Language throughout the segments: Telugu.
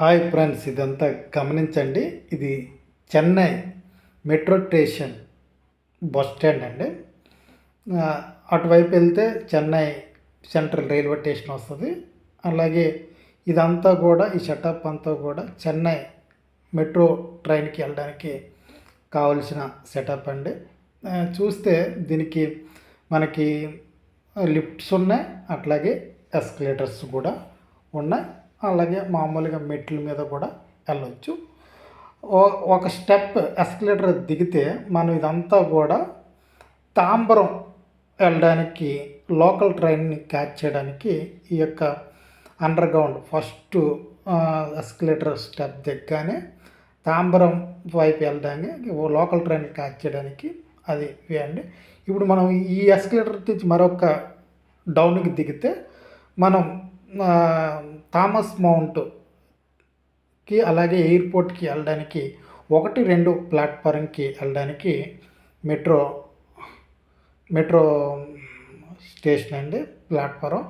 హాయ్ ఫ్రెండ్స్, ఇదంతా గమనించండి. ఇది Chennai metro station bus stand అండి. ఆ, అటువైపు వెళ్తే చెన్నై సెంట్రల్ రైల్వే స్టేషన్ వస్తుంది. అలాగే ఇదంతా కూడా ఈ సెటప్ అంతా కూడా చెన్నై మెట్రో ట్రైన్కి వెళ్ళడానికి కావలసిన సెటప్ అండి. చూస్తే దీనికి మనకి లిఫ్ట్స్ ఉన్నాయి, అట్లాగే ఎస్కలేటర్స్ కూడా ఉన్నాయి. అలాగే మామూలుగా మెట్ల మీద కూడా వెళ్ళొచ్చు. ఒక స్టెప్ ఎస్కలేటర్ దిగితే మనం ఇదంతా కూడా తాంబరం వెళ్ళడానికి లోకల్ ట్రైన్ని క్యాచ్ చేయడానికి ఈ యొక్క underground first escalator step దిగ్గానే తాంబరం వైపు వెళ్ళడానికి లోకల్ ట్రైన్ క్యాచ్ చేయడానికి అది అండి. ఇప్పుడు మనం ఈ ఎస్కలేటర్ నుంచి మరొక డౌన్కి దిగితే మనం థామస్ మౌంట్కి అలాగే ఎయిర్పోర్ట్కి వెళ్ళడానికి 1-2 ప్లాట్ఫారంకి వెళ్ళడానికి మెట్రో స్టేషన్ అండి, ప్లాట్ఫారం.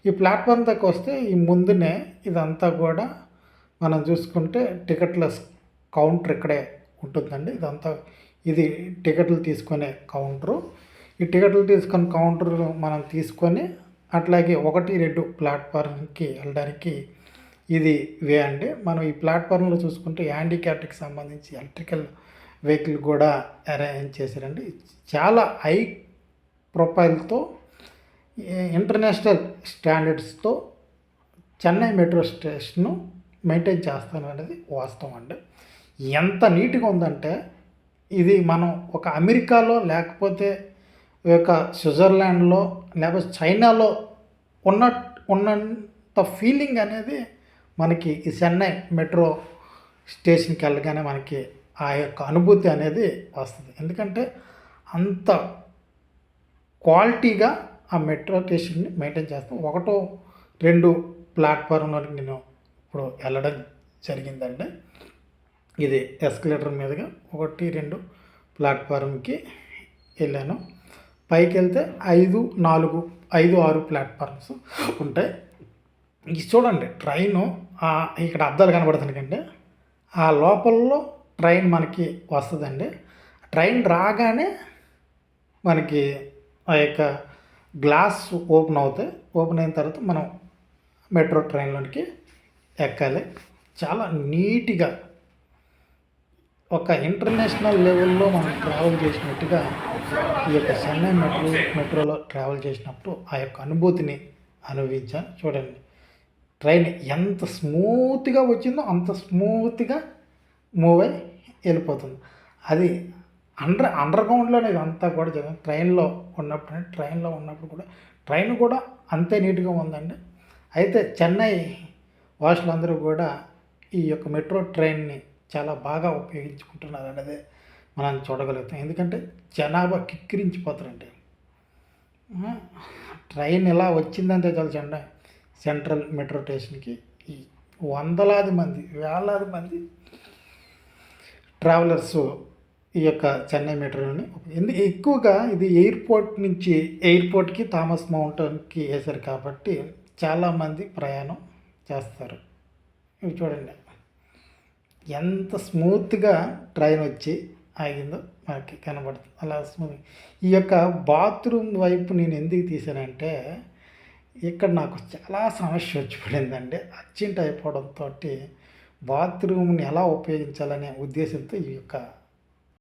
ఈ ప్లాట్ఫారం దగ్గర వస్తే ఈ ముందునే ఇదంతా కూడా మనం చూసుకుంటే టికెట్ల కౌంటర్ ఇక్కడే ఉంటుందండి. ఇది టికెట్లు తీసుకునే కౌంటరు. ఈ టికెట్లు తీసుకునే కౌంటర్ మనం తీసుకొని అట్లాగే 1-2 ప్లాట్ఫారంకి వెళ్ళడానికి ఇది అండి. మనం ఈ ప్లాట్ఫారంలో చూసుకుంటే హ్యాండిక్యాప్ట్కి సంబంధించి ఎలక్ట్రికల్ వెహికల్ కూడా అరేంజ్ చేశారండి. చాలా హై ప్రొఫైల్తో ఇంటర్నేషనల్ స్టాండర్డ్స్తో చెన్నై మెట్రో స్టేషన్ను మెయింటైన్ చేస్తాననేది వాస్తవం అండి. ఎంత నీట్గా ఉందంటే ఇది మనం ఒక అమెరికాలో లేకపోతే ఒక స్విట్జర్లాండ్లో లేకపోతే చైనాలో ఉన్నంత ఫీలింగ్ అనేది మనకి ఈ చెన్నై మెట్రో స్టేషన్కి వెళ్ళగానే మనకి ఆ యొక్క అనుభూతి అనేది వస్తుంది. ఎందుకంటే అంత క్వాలిటీగా ఆ మెట్రో స్టేషన్ని మెయింటైన్ చేస్తాం. 1-2 ప్లాట్ఫారంలోకి నేను ఇప్పుడు వెళ్ళడం జరిగిందండి. ఇది ఎస్కలేటర్ మీదుగా 1-2 ప్లాట్ఫారంకి వెళ్ళాను. పైకి వెళ్తే 5-6 ప్లాట్ఫామ్స్ ఉంటాయి. ఇది చూడండి, ట్రైను ఇక్కడ అద్దాలు కనబడుతుంది కంటే ఆ లోపల్లో ట్రైన్ మనకి వస్తుందండి. ట్రైన్ రాగానే మనకి ఆ యొక్క గ్లాస్ ఓపెన్ అవుతాయి. ఓపెన్ అయిన తర్వాత మనం మెట్రో ట్రైన్లోనికి ఎక్కాలి. చాలా నీట్గా ఒక ఇంటర్నేషనల్ లెవెల్లో మనం ట్రావెల్ చేసినట్టుగా ఈ యొక్క చెన్నై మెట్రోలో ట్రావెల్ చేసినప్పుడు ఆ యొక్క అనుభూతిని అనుభవించాను. చూడండి, ట్రైన్ ఎంత స్మూత్గా వచ్చిందో అంత స్మూత్గా మూవ్ అయి వెళ్ళిపోతుంది. అది అండర్ గ్రౌండ్లోనే ఇదంతా కూడా జరిగింది. ట్రైన్లో ఉన్నప్పుడు కూడా ట్రైన్ కూడా అంతే నీట్గా ఉందండి. అయితే చెన్నై వాసులందరూ కూడా ఈ యొక్క మెట్రో ట్రైన్ని చాలా బాగా ఉపయోగించుకుంటున్నారు అనేది మనం చూడగలుగుతాం. ఎందుకంటే జనాభా కిక్కిరించిపోతారండి. ట్రైన్ ఇలా వచ్చిందంటే తెలుసండి, సెంట్రల్ మెట్రో స్టేషన్కి ఈ వందలాది మంది, వేలాది మంది ట్రావెలర్స్ ఈ యొక్క చెన్నై మెట్రోని ఎక్కువగా ఇది ఎయిర్పోర్ట్కి థామస్ మౌంటన్కి వేశారు కాబట్టి చాలామంది ప్రయాణం చేస్తారు. ఇవి చూడండి ఎంత స్మూత్గా ట్రైన్ వచ్చి ఆగిందో మనకి కనబడుతుంది. అలా స్మూత్. ఈ యొక్క బాత్రూమ్ వైపు నేను ఎందుకు తీసానంటే ఇక్కడ నాకు చాలా సమస్య వచ్చి పడిందండి. అర్జెంట్ అయిపోవడంతో బాత్రూమ్ని ఎలా ఉపయోగించాలనే ఉద్దేశంతో ఈ యొక్క